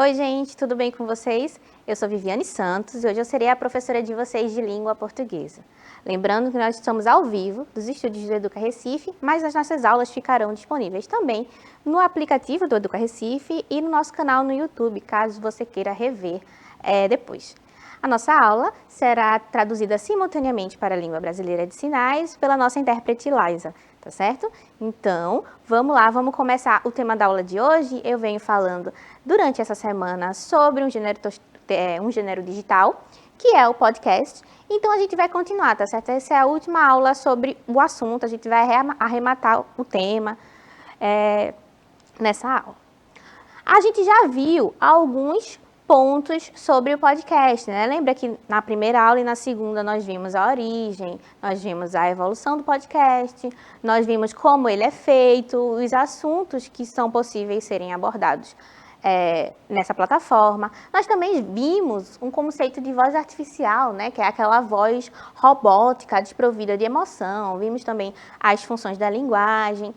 Oi, gente, tudo bem com vocês? Eu sou Viviane Santos e hoje eu serei a professora de vocês de língua portuguesa. Lembrando que nós estamos ao vivo dos estúdios do Educa Recife, mas as nossas aulas ficarão disponíveis também no aplicativo do Educa Recife e no nosso canal no YouTube, caso você queira rever depois. A nossa aula será traduzida simultaneamente para a língua brasileira de sinais pela nossa intérprete Liza, tá certo? Então, vamos lá, vamos começar o tema da aula de hoje. Eu venho falando durante essa semana sobre um gênero digital, que é o podcast. Então, a gente vai continuar, tá certo? Essa é a última aula sobre o assunto, a gente vai arrematar o tema nessa aula. A gente já viu alguns pontos sobre o podcast, né? Lembra que na primeira aula e na segunda nós vimos a origem, nós vimos a evolução do podcast, nós vimos como ele é feito, os assuntos que são possíveis serem abordados nessa plataforma. Nós também vimos um conceito de voz artificial, né? Que é aquela voz robótica, desprovida de emoção. Vimos também as funções da linguagem.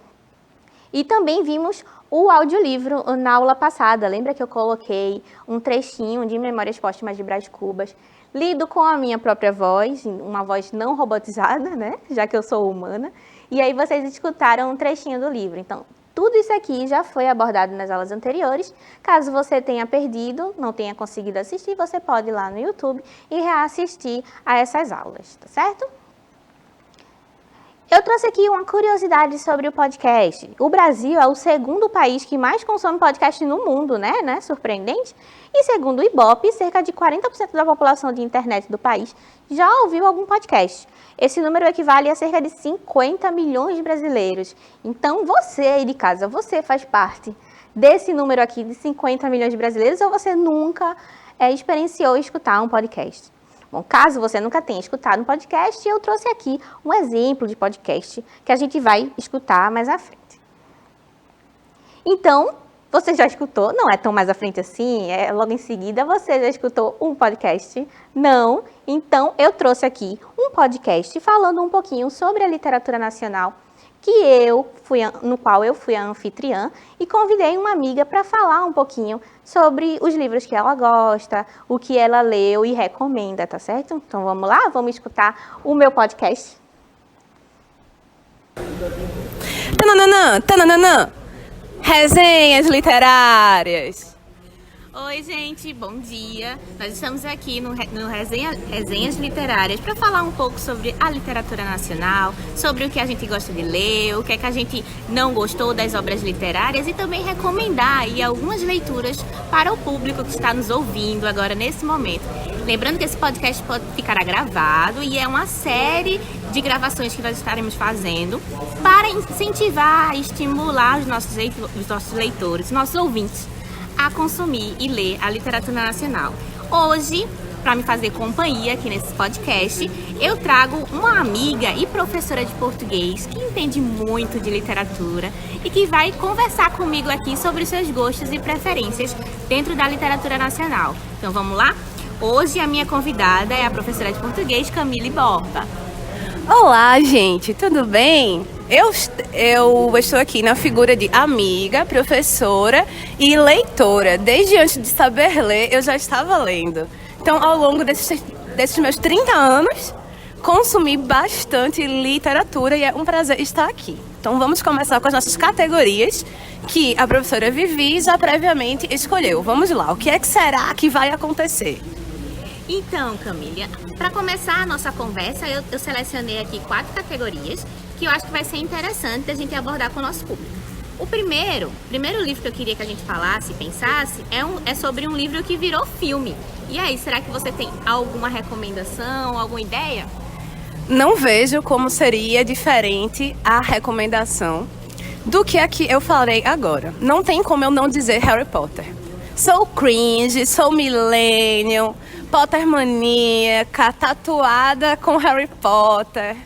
E também vimos o audiolivro na aula passada. Lembra que eu coloquei um trechinho de Memórias Póstumas de Brás Cubas, lido com a minha própria voz, uma voz não robotizada, né? Já que eu sou humana. E aí vocês escutaram um trechinho do livro. Então, tudo isso aqui já foi abordado nas aulas anteriores. Caso você tenha perdido, não tenha conseguido assistir, você pode ir lá no YouTube e reassistir a essas aulas, tá certo? Eu trouxe aqui uma curiosidade sobre o podcast. O Brasil é o segundo país que mais consome podcast no mundo, né? Surpreendente. E segundo o Ibope, cerca de 40% da população de internet do país já ouviu algum podcast. Esse número equivale a cerca de 50 milhões de brasileiros. Então, você aí de casa, você faz parte desse número aqui de 50 milhões de brasileiros ou você nunca experienciou escutar um podcast? Bom, caso você nunca tenha escutado um podcast, eu trouxe aqui um exemplo de podcast que a gente vai escutar mais à frente. Então, você já escutou? Não é tão mais à frente assim? Logo em seguida, você já escutou um podcast? Não? Então, eu trouxe aqui um podcast falando um pouquinho sobre a literatura nacional, no qual eu fui a anfitriã e convidei uma amiga para falar um pouquinho sobre os livros que ela gosta, o que ela leu e recomenda, tá certo? Então vamos lá, vamos escutar o meu podcast. Tananã, tananã, resenhas literárias. Oi, gente, bom dia. Nós estamos aqui no Resenhas Literárias para falar um pouco sobre a literatura nacional, sobre o que a gente gosta de ler, o que é que a gente não gostou das obras literárias e também recomendar aí algumas leituras para o público que está nos ouvindo agora nesse momento. Lembrando que esse podcast ficará gravado e é uma série de gravações que nós estaremos fazendo para incentivar e estimular os nossos leitores, nossos ouvintes, a consumir e ler a literatura nacional. Hoje, para me fazer companhia aqui nesse podcast, eu trago uma amiga e professora de português que entende muito de literatura e que vai conversar comigo aqui sobre os seus gostos e preferências dentro da literatura nacional. Então vamos lá? Hoje a minha convidada é a professora de português Camille Borba. Olá, gente, tudo bem? Eu estou aqui na figura de amiga, professora e leitora. Desde antes de saber ler, eu já estava lendo. Então, ao longo desses meus 30 anos, consumi bastante literatura e é um prazer estar aqui. Então, vamos começar com as nossas categorias que a professora Vivi já previamente escolheu. Vamos lá, o que é que será que vai acontecer? Então, Camila, para começar a nossa conversa, eu selecionei aqui 4 categorias que eu acho que vai ser interessante a gente abordar com o nosso público. O primeiro livro que eu queria que a gente falasse e pensasse é sobre um livro que virou filme. E aí, será que você tem alguma recomendação, alguma ideia? Não vejo como seria diferente a recomendação do que a que eu falarei agora. Não tem como eu não dizer Harry Potter. Sou cringe, sou millennial, Pottermaníaca, tatuada com Harry Potter.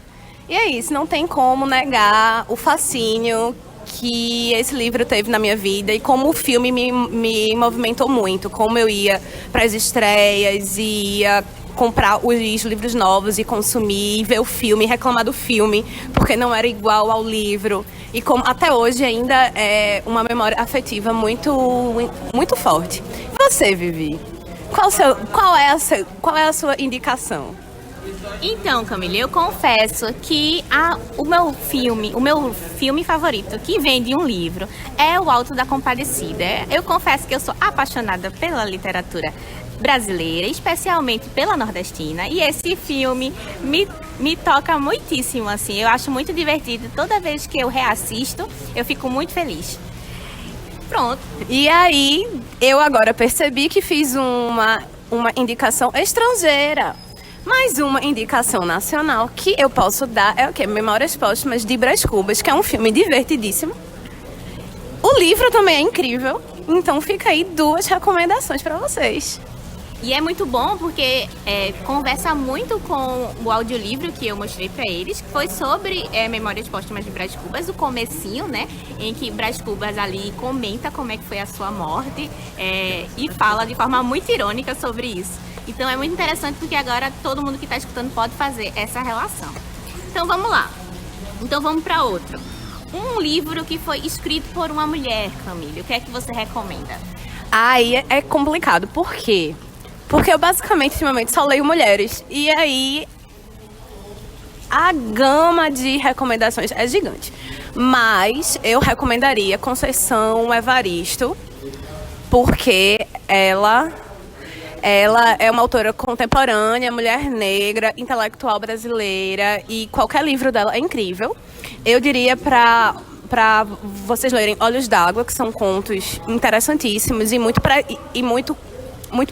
E é isso, não tem como negar o fascínio que esse livro teve na minha vida e como o filme me movimentou muito. Como eu ia para as estreias, ia comprar os livros novos e consumir, ver o filme, reclamar do filme, porque não era igual ao livro. E como até hoje ainda é uma memória afetiva muito, muito forte. você, Vivi? Qual é a sua indicação? Então, Camila, eu confesso que o meu filme favorito, que vem de um livro, é O Alto da Compadecida. Eu confesso que eu sou apaixonada pela literatura brasileira, especialmente pela nordestina, e esse filme me toca muitíssimo, assim. Eu acho muito divertido. Toda vez que eu reassisto, eu fico muito feliz. Pronto. E aí, eu agora percebi que fiz uma indicação estrangeira. Mais uma indicação nacional que eu posso dar é o quê? Memórias Póstumas de Brás Cubas, que é um filme divertidíssimo. O livro também é incrível, então fica aí 2 recomendações para vocês. E é muito bom porque conversa muito com o audiolivro que eu mostrei para eles, que foi sobre Memórias Póstumas de Brás Cubas, o comecinho, né? Em que Brás Cubas ali comenta como é que foi a sua morte e fala de forma muito irônica sobre isso. Então é muito interessante porque agora todo mundo que está escutando pode fazer essa relação. Então vamos lá. Então vamos para outro. Um livro que foi escrito por uma mulher, Camila. O que é que você recomenda? Aí é complicado. Por quê? Porque eu basicamente, ultimamente, só leio mulheres. E aí a gama de recomendações é gigante. Mas eu recomendaria Conceição Evaristo, porque ela é uma autora contemporânea, mulher negra, intelectual brasileira, e qualquer livro dela é incrível. Eu diria para vocês lerem Olhos d'Água, que são contos interessantíssimos e muito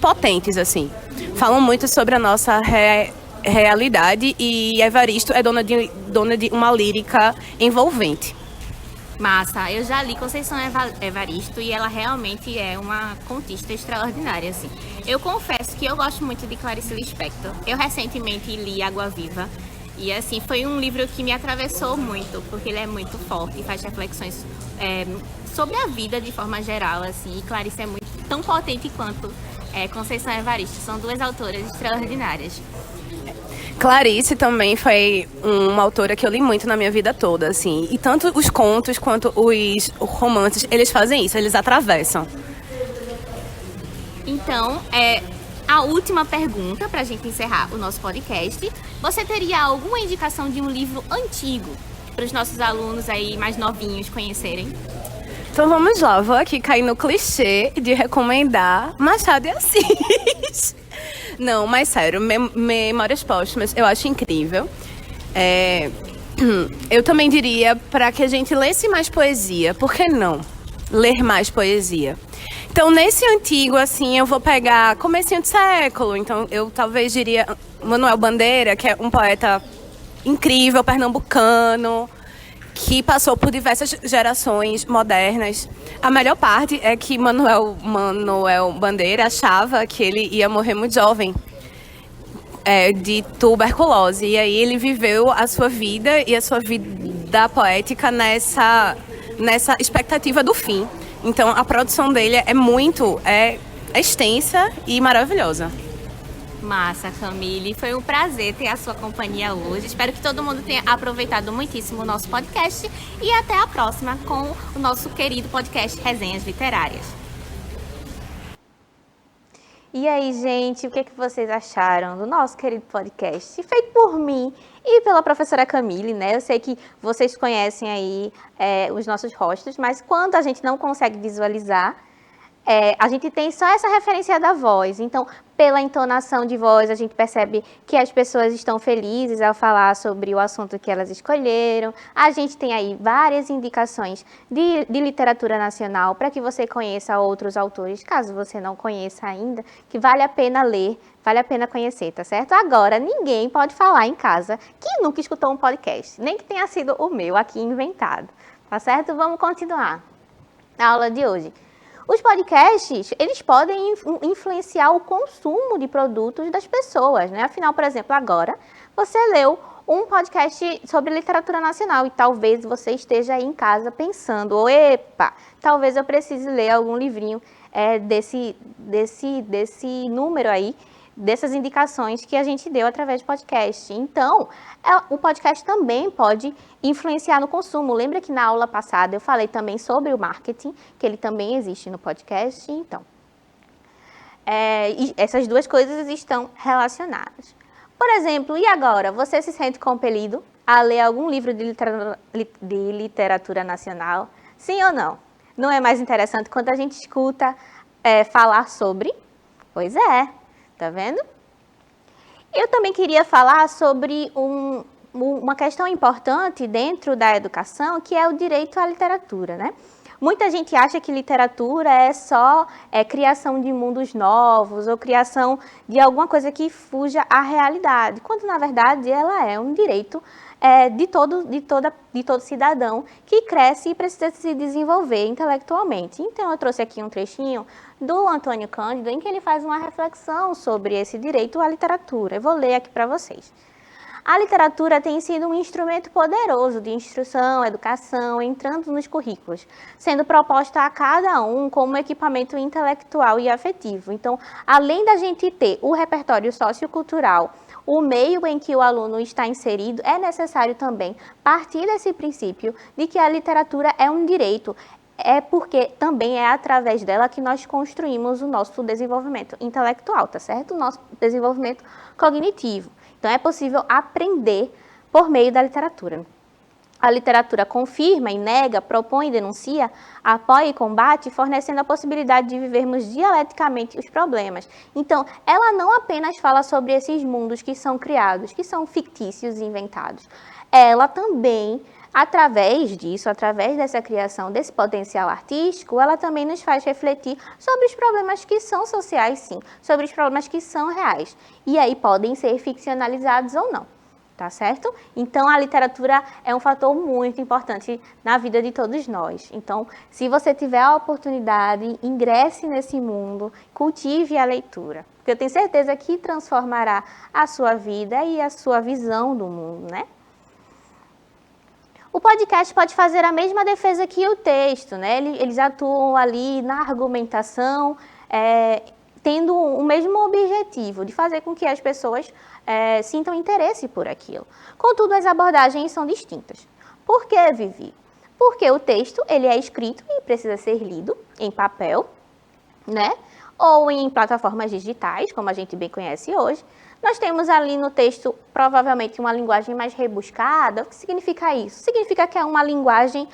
potentes, assim. Falam muito sobre a nossa realidade, e Evaristo é dona de uma lírica envolvente. Massa, eu já li Conceição Evaristo e ela realmente é uma contista extraordinária, assim. Eu confesso que eu gosto muito de Clarice Lispector. Eu recentemente li Água Viva e, assim, foi um livro que me atravessou muito, porque ele é muito forte e faz reflexões sobre a vida de forma geral, assim. E Clarice é tão potente quanto Conceição Evaristo. São 2 autoras extraordinárias. Clarice também foi uma autora que eu li muito na minha vida toda, assim. E tanto os contos quanto os romances, eles fazem isso, eles atravessam. Então, a última pergunta para a gente encerrar o nosso podcast. Você teria alguma indicação de um livro antigo para os nossos alunos aí mais novinhos conhecerem? Então vamos lá, vou aqui cair no clichê de recomendar Machado de Assis. Não, mas sério, Memórias Póstumas eu acho incrível. Eu também diria para que a gente lesse mais poesia. Por que não ler mais poesia? Então, nesse antigo, assim, eu vou pegar comecinho de século. Então, eu talvez diria Manuel Bandeira, que é um poeta incrível, pernambucano, que passou por diversas gerações modernas. A melhor parte é que Manuel Bandeira achava que ele ia morrer muito jovem, de tuberculose. E aí ele viveu a sua vida e a sua vida poética nessa expectativa do fim. Então a produção dele é extensa e maravilhosa. Massa, Camille. Foi um prazer ter a sua companhia hoje. Espero que todo mundo tenha aproveitado muitíssimo o nosso podcast. E até a próxima com o nosso querido podcast Resenhas Literárias. E aí, gente, o que vocês acharam do nosso querido podcast? Feito por mim e pela professora Camille, né? Eu sei que vocês conhecem aí os nossos rostos, mas quando a gente não consegue visualizar, a gente tem só essa referência da voz. Então, pela entonação de voz, a gente percebe que as pessoas estão felizes ao falar sobre o assunto que elas escolheram. A gente tem aí várias indicações de literatura nacional para que você conheça outros autores, caso você não conheça ainda, que vale a pena ler, vale a pena conhecer, tá certo? Agora, ninguém pode falar em casa que nunca escutou um podcast, nem que tenha sido o meu aqui inventado, tá certo? Vamos continuar a aula de hoje. Os podcasts, eles podem influenciar o consumo de produtos das pessoas, né? Afinal, por exemplo, agora você leu um podcast sobre literatura nacional e talvez você esteja aí em casa pensando, epa, talvez eu precise ler algum livrinho desse número aí, dessas indicações que a gente deu através do podcast. Então, o podcast também pode influenciar no consumo. Lembra que na aula passada eu falei também sobre o marketing, que ele também existe no podcast? Então, e essas duas coisas estão relacionadas. Por exemplo, e agora? Você se sente compelido a ler algum livro de literatura nacional? Sim ou não? Não é mais interessante quando a gente escuta falar sobre? Pois é, tá vendo? Eu também queria falar sobre uma questão importante dentro da educação, que é o direito à literatura, né? Muita gente acha que literatura é só criação de mundos novos ou criação de alguma coisa que fuja à realidade, quando na verdade ela é um direito de todo cidadão que cresce e precisa se desenvolver intelectualmente. Então eu trouxe aqui um trechinho do Antônio Cândido em que ele faz uma reflexão sobre esse direito à literatura. Eu vou ler aqui para vocês. A literatura tem sido um instrumento poderoso de instrução, educação, entrando nos currículos, sendo proposta a cada um como equipamento intelectual e afetivo. Então, além da gente ter o repertório sociocultural, o meio em que o aluno está inserido, é necessário também partir desse princípio de que a literatura é um direito, porque também é através dela que nós construímos o nosso desenvolvimento intelectual, tá certo? O nosso desenvolvimento cognitivo. Então, é possível aprender por meio da literatura. A literatura confirma e nega, propõe e denuncia, apoia e combate, fornecendo a possibilidade de vivermos dialeticamente os problemas. Então, ela não apenas fala sobre esses mundos que são criados, que são fictícios e inventados. Ela também, através disso, através dessa criação, desse potencial artístico, ela também nos faz refletir sobre os problemas que são sociais, sim, sobre os problemas que são reais. E aí podem ser ficcionalizados ou não, tá certo? Então, a literatura é um fator muito importante na vida de todos nós. Então, se você tiver a oportunidade, ingresse nesse mundo, cultive a leitura, porque eu tenho certeza que transformará a sua vida e a sua visão do mundo, né? O podcast pode fazer a mesma defesa que o texto, né? Eles atuam ali na argumentação, tendo o mesmo objetivo, de fazer com que as pessoas sintam interesse por aquilo. Contudo, as abordagens são distintas. Por que, Vivi? Porque o texto ele é escrito e precisa ser lido em papel, né? Ou em plataformas digitais, como a gente bem conhece hoje. Nós temos ali no texto, provavelmente, uma linguagem mais rebuscada. O que significa isso? Significa que é uma linguagem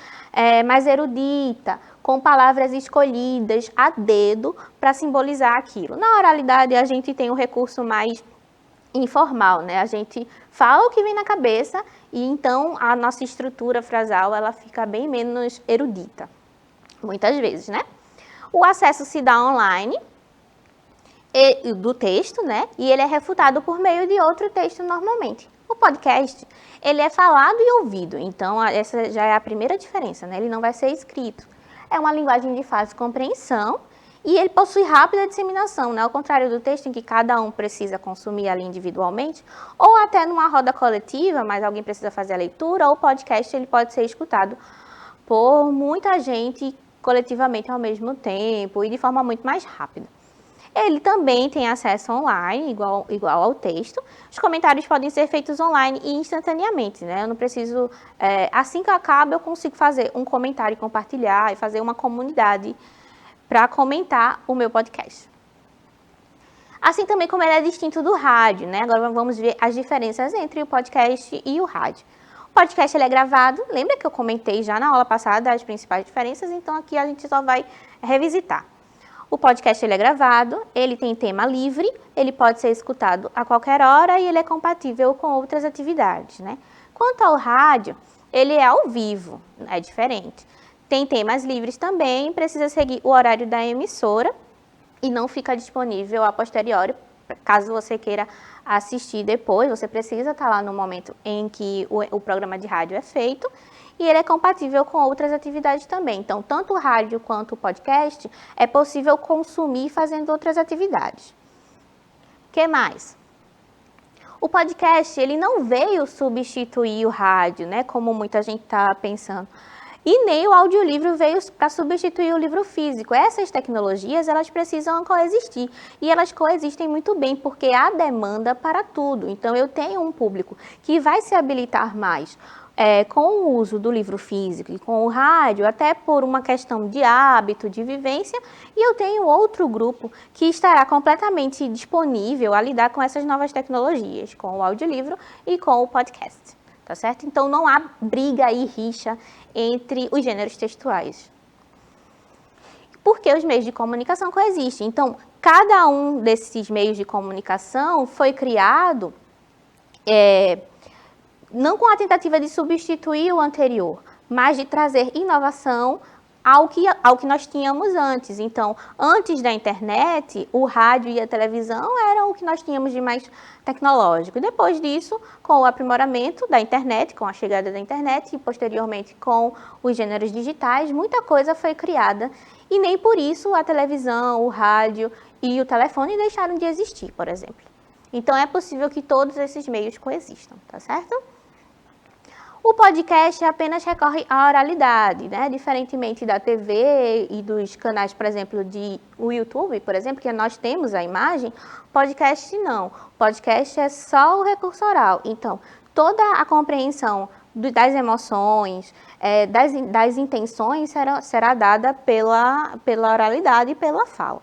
mais erudita, com palavras escolhidas a dedo para simbolizar aquilo. Na oralidade, a gente tem um recurso mais informal, né? A gente fala o que vem na cabeça e, então, a nossa estrutura frasal, ela fica bem menos erudita, muitas vezes, né? O acesso se dá online, do texto, né? E ele é refutado por meio de outro texto normalmente. O podcast, ele é falado e ouvido, então essa já é a primeira diferença, né? Ele não vai ser escrito. É uma linguagem de fácil compreensão e ele possui rápida disseminação, né? Ao contrário do texto em que cada um precisa consumir ali individualmente, ou até numa roda coletiva, mas alguém precisa fazer a leitura, ou o podcast ele pode ser escutado por muita gente coletivamente ao mesmo tempo e de forma muito mais rápida. Ele também tem acesso online, igual ao texto. Os comentários podem ser feitos online e instantaneamente, né? Eu não preciso, assim que acaba, eu consigo fazer um comentário e compartilhar e fazer uma comunidade para comentar o meu podcast. Assim também como ele é distinto do rádio, né? Agora vamos ver as diferenças entre o podcast e o rádio. O podcast ele é gravado, lembra que eu comentei já na aula passada as principais diferenças, então aqui a gente só vai revisitar. O podcast ele é gravado, ele tem tema livre, ele pode ser escutado a qualquer hora e ele é compatível com outras atividades, né? Quanto ao rádio, ele é ao vivo, é diferente. Tem temas livres também, precisa seguir o horário da emissora e não fica disponível a posteriori, caso você queira assistir depois, você precisa estar lá no momento em que o programa de rádio é feito. E ele é compatível com outras atividades também. Então, tanto o rádio quanto o podcast é possível consumir fazendo outras atividades. O que mais? O podcast, ele não veio substituir o rádio, né? Como muita gente está pensando. E nem o audiolivro veio para substituir o livro físico. Essas tecnologias, elas precisam coexistir. E elas coexistem muito bem, porque há demanda para tudo. Então, eu tenho um público que vai se habilitar mais com o uso do livro físico e com o rádio, até por uma questão de hábito, de vivência, e eu tenho outro grupo que estará completamente disponível a lidar com essas novas tecnologias, com o audiolivro e com o podcast, tá certo? Então não há briga e rixa entre os gêneros textuais. Porque os meios de comunicação coexistem. Então, cada um desses meios de comunicação foi criado não com a tentativa de substituir o anterior, mas de trazer inovação ao que nós tínhamos antes. Então, antes da internet, o rádio e a televisão eram o que nós tínhamos de mais tecnológico. Depois disso, com o aprimoramento da internet, com a chegada da internet e posteriormente com os gêneros digitais, muita coisa foi criada e nem por isso a televisão, o rádio e o telefone deixaram de existir, por exemplo. Então, é possível que todos esses meios coexistam, tá certo? O podcast apenas recorre à oralidade, né? Diferentemente da TV e dos canais, por exemplo, o YouTube, por exemplo, que nós temos a imagem, podcast não. Podcast é só o recurso oral. Então, toda a compreensão das emoções, das intenções será dada pela oralidade e pela fala,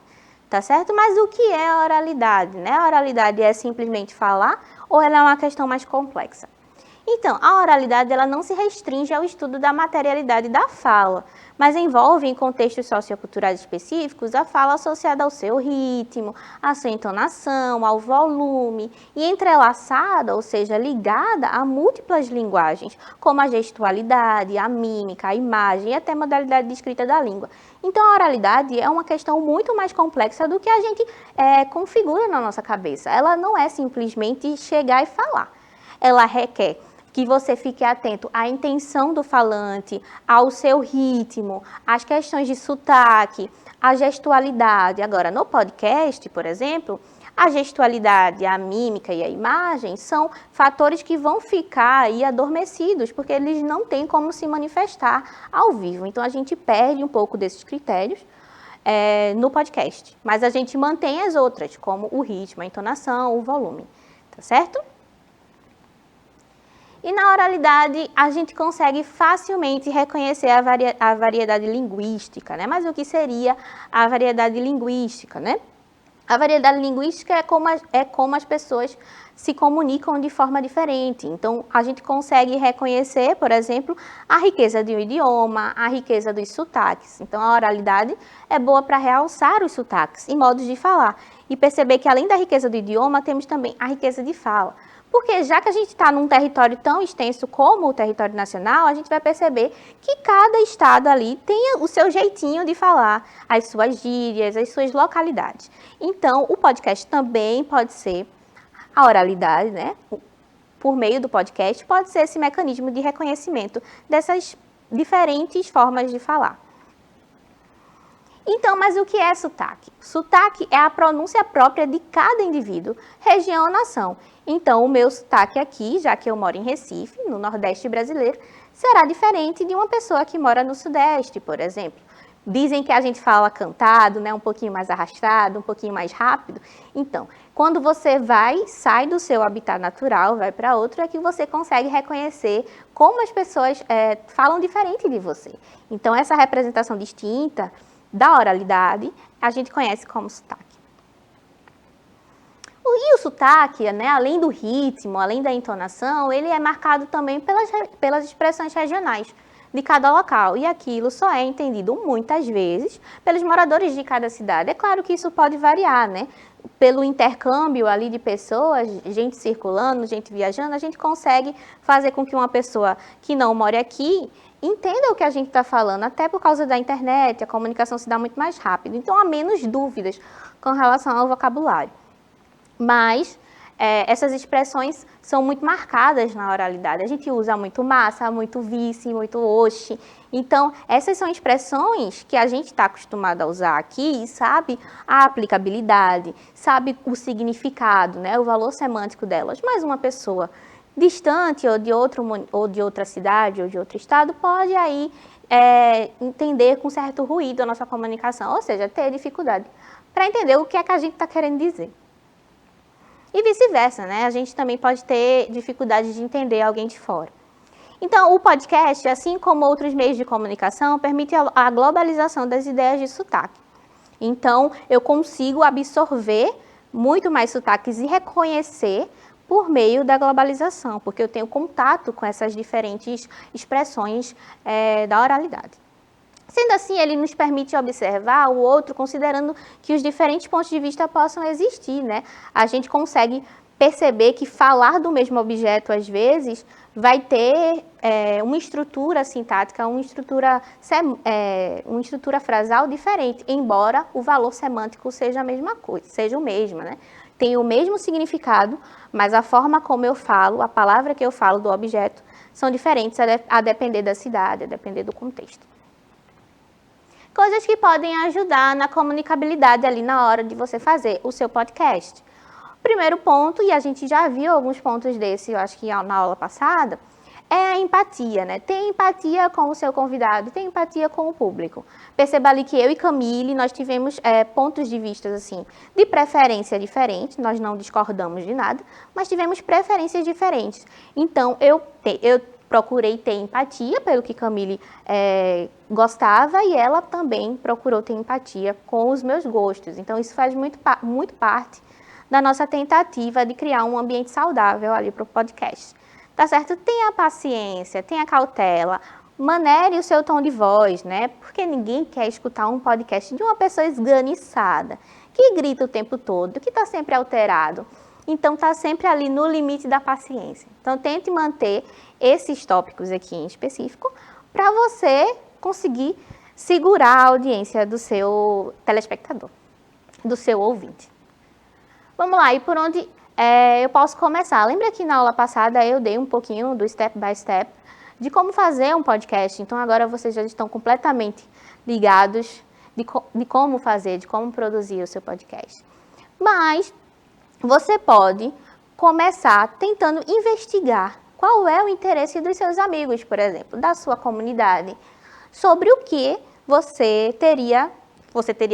tá certo? Mas o que é a oralidade, né? A oralidade é simplesmente falar ou ela é uma questão mais complexa? Então, a oralidade ela não se restringe ao estudo da materialidade da fala, mas envolve em contextos socioculturais específicos a fala associada ao seu ritmo, à sua entonação, ao volume e entrelaçada, ou seja, ligada a múltiplas linguagens, como a gestualidade, a mímica, a imagem e até a modalidade de escrita da língua. Então, a oralidade é uma questão muito mais complexa do que a gente configura na nossa cabeça. Ela não é simplesmente chegar e falar. Ela requer que você fique atento à intenção do falante, ao seu ritmo, às questões de sotaque, à gestualidade. Agora, no podcast, por exemplo, a gestualidade, a mímica e a imagem são fatores que vão ficar aí adormecidos, porque eles não têm como se manifestar ao vivo. Então, a gente perde um pouco desses critérios no podcast, mas a gente mantém as outras, como o ritmo, a entonação, o volume, tá certo? E na oralidade, a gente consegue facilmente reconhecer a variedade linguística, né? Mas o que seria a variedade linguística, né? A variedade linguística é como as pessoas se comunicam de forma diferente. Então, a gente consegue reconhecer, por exemplo, a riqueza de um idioma, a riqueza dos sotaques. Então, a oralidade é boa para realçar os sotaques e modos de falar. E perceber que, além da riqueza do idioma, temos também a riqueza de fala. Porque já que a gente está num território tão extenso como o território nacional, a gente vai perceber que cada estado ali tem o seu jeitinho de falar, as suas gírias, as suas localidades. Então, o podcast também pode ser a oralidade, né? Por meio do podcast, pode ser esse mecanismo de reconhecimento dessas diferentes formas de falar. Então, mas o que é sotaque? Sotaque é a pronúncia própria de cada indivíduo, região ou nação. Então, o meu sotaque aqui, já que eu moro em Recife, no Nordeste brasileiro, será diferente de uma pessoa que mora no Sudeste, por exemplo. Dizem que a gente fala cantado, né, um pouquinho mais arrastado, um pouquinho mais rápido. Então, quando você sai do seu habitat natural, vai para outro, é que você consegue reconhecer como as pessoas falam diferente de você. Então, essa representação distinta da oralidade, a gente conhece como sotaque. E o sotaque, né, além do ritmo, além da entonação, ele é marcado também pelas expressões regionais de cada local. E aquilo só é entendido muitas vezes pelos moradores de cada cidade. É claro que isso pode variar, né? Pelo intercâmbio ali de pessoas, gente circulando, gente viajando, a gente consegue fazer com que uma pessoa que não mora aqui entenda o que a gente está falando, até por causa da internet, a comunicação se dá muito mais rápido. Então, há menos dúvidas com relação ao vocabulário. Mas essas expressões são muito marcadas na oralidade. A gente usa muito massa, muito vice, muito oxe. Então, essas são expressões que a gente está acostumado a usar aqui e sabe a aplicabilidade, sabe o significado, né, o valor semântico delas. Mas uma pessoa distante ou de outra cidade ou de outro estado pode aí entender com certo ruído a nossa comunicação, ou seja, ter dificuldade para entender o que é que a gente está querendo dizer. E vice-versa, né? A gente também pode ter dificuldade de entender alguém de fora. Então, o podcast, assim como outros meios de comunicação, permite a globalização das ideias de sotaque. Então, eu consigo absorver muito mais sotaques e reconhecer por meio da globalização, porque eu tenho contato com essas diferentes expressões da oralidade. Sendo assim, ele nos permite observar o outro, considerando que os diferentes pontos de vista possam existir, né? A gente consegue perceber que falar do mesmo objeto, às vezes, vai ter uma estrutura sintática, uma estrutura frasal diferente, embora o valor semântico seja a mesma coisa, seja o mesmo, né? Tem o mesmo significado, mas a forma como eu falo, a palavra que eu falo do objeto, são diferentes a depender da cidade, a depender do contexto. Coisas que podem ajudar na comunicabilidade ali na hora de você fazer o seu podcast. Primeiro ponto, e a gente já viu alguns pontos desse, eu acho que na aula passada, é a empatia, né? Ter empatia com o seu convidado, ter empatia com o público. Perceba ali que eu e Camille, nós tivemos pontos de vista, assim, de preferência diferentes, nós não discordamos de nada, mas tivemos preferências diferentes. Então, eu procurei ter empatia pelo que Camille gostava e ela também procurou ter empatia com os meus gostos. Então, isso faz muito parte da nossa tentativa de criar um ambiente saudável ali para o podcast. Tá certo? Tenha paciência, tenha cautela, manere o seu tom de voz, né? Porque ninguém quer escutar um podcast de uma pessoa esganiçada, que grita o tempo todo, que está sempre alterado. Então, está sempre ali no limite da paciência. Então, tente manter esses tópicos aqui em específico para você conseguir segurar a audiência do seu telespectador, do seu ouvinte. Vamos lá, e por onde eu posso começar? Lembra que na aula passada eu dei um pouquinho do step by step de como fazer um podcast. Então, agora vocês já estão completamente ligados de como fazer, de como produzir o seu podcast. Mas você pode começar tentando investigar qual é o interesse dos seus amigos, por exemplo, da sua comunidade, sobre o que você teria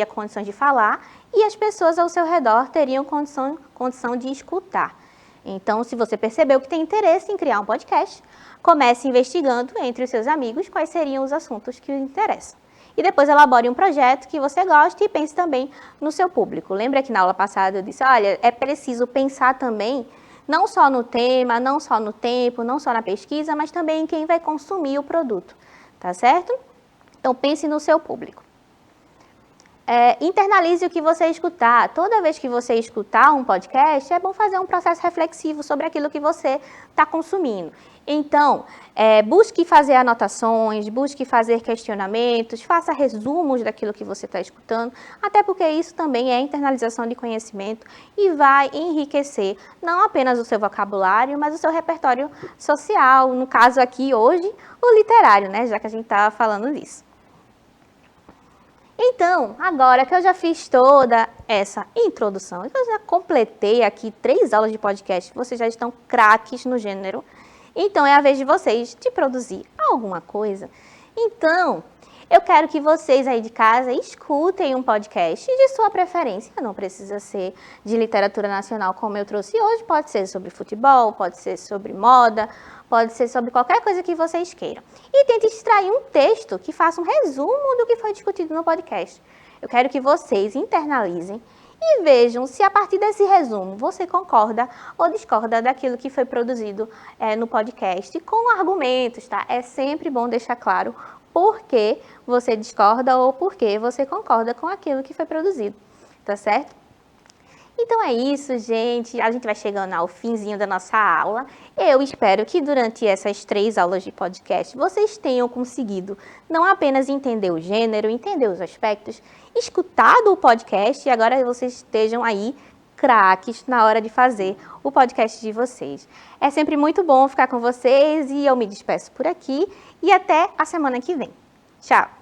condições de falar e as pessoas ao seu redor teriam condição de escutar. Então, se você percebeu que tem interesse em criar um podcast, comece investigando entre os seus amigos quais seriam os assuntos que o interessam. E depois elabore um projeto que você goste e pense também no seu público. Lembra que na aula passada eu disse, olha, é preciso pensar também não só no tema, não só no tempo, não só na pesquisa, mas também em quem vai consumir o produto, tá certo? Então, pense no seu público. Internalize o que você escutar. Toda vez que você escutar um podcast, é bom fazer um processo reflexivo sobre aquilo que você está consumindo. Então, busque fazer anotações, busque fazer questionamentos, faça resumos daquilo que você está escutando, até porque isso também é internalização de conhecimento e vai enriquecer não apenas o seu vocabulário, mas o seu repertório social, no caso aqui hoje, o literário, né? Já que a gente está falando disso. Então, agora que eu já fiz toda essa introdução, eu já completei aqui 3 aulas de podcast, vocês já estão craques no gênero, então é a vez de vocês de produzir alguma coisa. Então, eu quero que vocês aí de casa escutem um podcast de sua preferência, não precisa ser de literatura nacional como eu trouxe hoje, pode ser sobre futebol, pode ser sobre moda, pode ser sobre qualquer coisa que vocês queiram. E tente extrair um texto que faça um resumo do que foi discutido no podcast. Eu quero que vocês internalizem e vejam se a partir desse resumo você concorda ou discorda daquilo que foi produzido no podcast com argumentos, tá? É sempre bom deixar claro por que você discorda ou por que você concorda com aquilo que foi produzido, tá certo? Então é isso, gente. A gente vai chegando ao finzinho da nossa aula. Eu espero que durante essas 3 aulas de podcast vocês tenham conseguido não apenas entender o gênero, entender os aspectos, escutado o podcast e agora vocês estejam aí craques na hora de fazer o podcast de vocês. É sempre muito bom ficar com vocês e eu me despeço por aqui e até a semana que vem. Tchau!